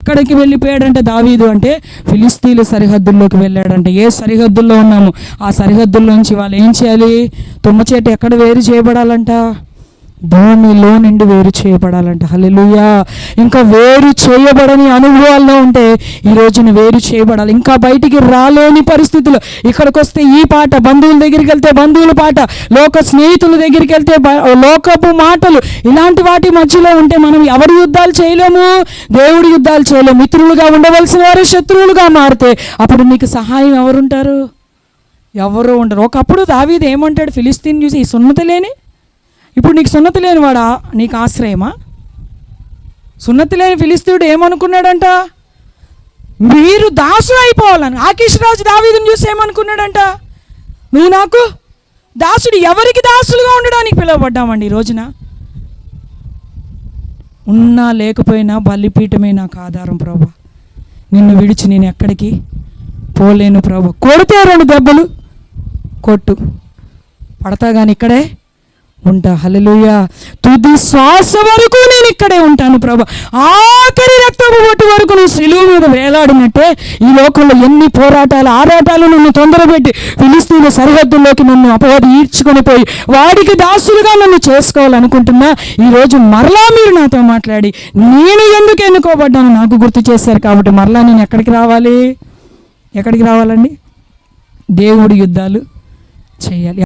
ఎక్కడికి వెళ్ళిపోయాడంటే దావీదు అంటే ఫిలిస్తీన్ల సరిహద్దుల్లోకి వెళ్ళాడంటే. ఏ సరిహద్దుల్లో ఉన్నాము ఆ సరిహద్దుల్లోంచి వాళ్ళు ఏం చేయాలి? తుమ్మ చెట్టు ఎక్కడ వేరు చేయబడాలంట? భూమిలో నుండి వేరు చేయబడాలంట. హల్లెలూయా. ఇంకా వేరు చేయబడని అనుభవాల్లో ఉంటే ఈ రోజున వేరు చేయబడాలి. ఇంకా బయటికి రాలేని పరిస్థితులు. ఇక్కడికి వస్తే ఈ పాట, బంధువుల దగ్గరికి వెళ్తే బంధువుల పాట, లోక స్నేహితుల దగ్గరికి వెళ్తే లోకపు మాటలు, ఇలాంటి వాటి మధ్యలో ఉంటే మనం ఎవరి యుద్ధాలు చేయలేము? దేవుడి యుద్ధాలు చేయలేము. మిత్రులుగా ఉండవలసిన వారు శత్రువులుగా మారితే అప్పుడు నీకు సహాయం ఎవరుంటారు? ఎవరు ఉండరు. ఒకప్పుడు దావీదు ఏమంటాడు ఫిలిస్తీన్ చూసి, ఈ సున్నతి లేని, ఇప్పుడు నీకు సున్నతి లేని వాడా నీకు ఆశ్రయమా? సున్నతి లేని ఫిలిస్తీయుడు ఏమనుకున్నాడంట? మీరు దాసుడు అయిపోవాలని. ఆకీష్ రాజు దావీదుని చూసి ఏమనుకున్నాడంట? నువ్వు నాకు దాసుడు. ఎవరికి దాసులుగా ఉండడానికి పిలువబడ్డామండి ఈ రోజున? ఉన్నా లేకపోయినా బలిపీఠమే నాకు ఆధారం ప్రభా. నిన్ను విడిచి నేను ఎక్కడికి పోలేను ప్రభా. కొడితే 2 దెబ్బలు కొట్టు, పడతా కానీ ఇక్కడే ఉంటా. హల్లెలూయా. తుది శ్వాస వరకు నేను ఇక్కడే ఉంటాను ప్రభా. ఆఖరి రక్తపు బొట్టు వరకు నువ్వు శిలువ మీద వేలాడినట్టే ఈ లోకంలో ఎన్ని పోరాటాలు, ఆరాటాలు నన్ను తొందరపెట్టి ఫిలిస్తీన్ల సరిహద్దుల్లోకి నన్ను అపవాది ఈడ్చుకొని పోయి వాడికి దాసులుగా నన్ను చేసుకోవాలనుకుంటున్నా. ఈరోజు మరలా మీరు నాతో మాట్లాడి నేను ఎందుకు ఎన్నుకోబడ్డాను నాకు గుర్తు చేశారు. కాబట్టి మరలా నేను ఎక్కడికి రావాలి? ఎక్కడికి రావాలండి? దేవుడి యుద్ధాలు చేయాలి.